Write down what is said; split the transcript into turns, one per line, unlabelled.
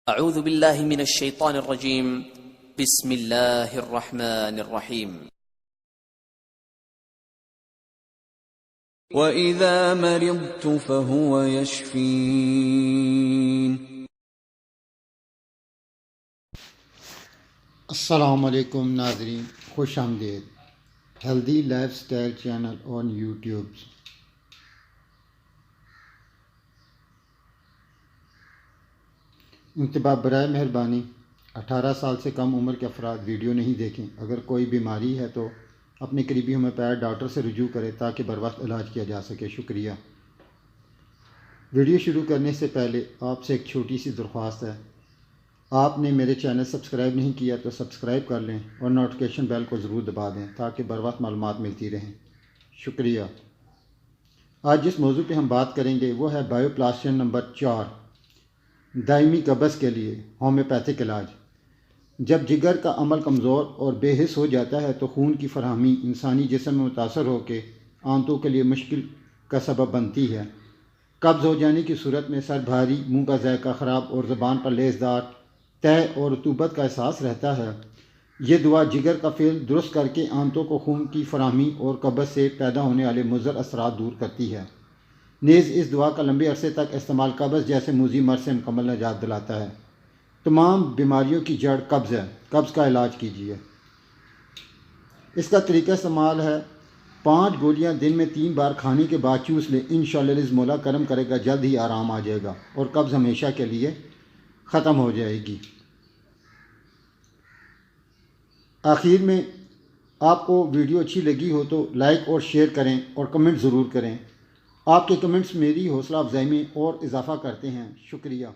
اعوذ باللہ من الشیطان الرجیم بسم اللہ الرحمن الرحیم
وَإِذَا مَرِضْتُ فَهُوَ يَشْفِينِ۔
السلام علیکم ناظرین، خوش آمدید healthy life style channel on YouTube. انتباہ برائے مہربانی 18 سال سے کم عمر کے افراد ویڈیو نہیں دیکھیں۔ اگر کوئی بیماری ہے تو اپنے قریبی ہومیوپیتھ ڈاکٹر سے رجوع کریں تاکہ بروقت علاج کیا جا سکے۔ شکریہ۔ ویڈیو شروع کرنے سے پہلے آپ سے ایک چھوٹی سی درخواست ہے، آپ نے میرے چینل سبسکرائب نہیں کیا تو سبسکرائب کر لیں اور نوٹیفیکیشن بیل کو ضرور دبا دیں تاکہ بروقت معلومات ملتی رہیں۔ شکریہ۔ آج جس موضوع پہ ہم بات کریں گے وہ ہے بایو پلاسٹین نمبر 4، دائمی قبض کے لیے ہومیوپیتھک علاج۔ جب جگر کا عمل کمزور اور بے حس ہو جاتا ہے تو خون کی فراہمی انسانی جسم میں متاثر ہو کے آنتوں کے لیے مشکل کا سبب بنتی ہے۔ قبض ہو جانے کی صورت میں سر بھاری، منہ کا ذائقہ خراب اور زبان پر لیسدار تہ اور رطوبت کا احساس رہتا ہے۔ یہ دوا جگر کا فعل درست کر کے آنتوں کو خون کی فراہمی اور قبض سے پیدا ہونے والے مضر اثرات دور کرتی ہے۔ نیز اس دوا کا لمبے عرصے تک استعمال قبض جیسے موذی مرض سے مکمل نجات دلاتا ہے۔ تمام بیماریوں کی جڑ قبض ہے، قبض کا علاج کیجیے۔ اس کا طریقہ استعمال ہے 5 گولیاں دن میں 3 بار کھانے کے بعد چوس لیں، انشاءاللہ رزق مولا کرم کرے گا، جلد ہی آرام آ جائے گا اور قبض ہمیشہ کے لیے ختم ہو جائے گی۔ آخر میں آپ کو ویڈیو اچھی لگی ہو تو لائک اور شیئر کریں اور کمنٹ ضرور کریں۔ آپ کے کمنٹس میری حوصلہ افزائی میں اور اضافہ کرتے ہیں۔ شکریہ۔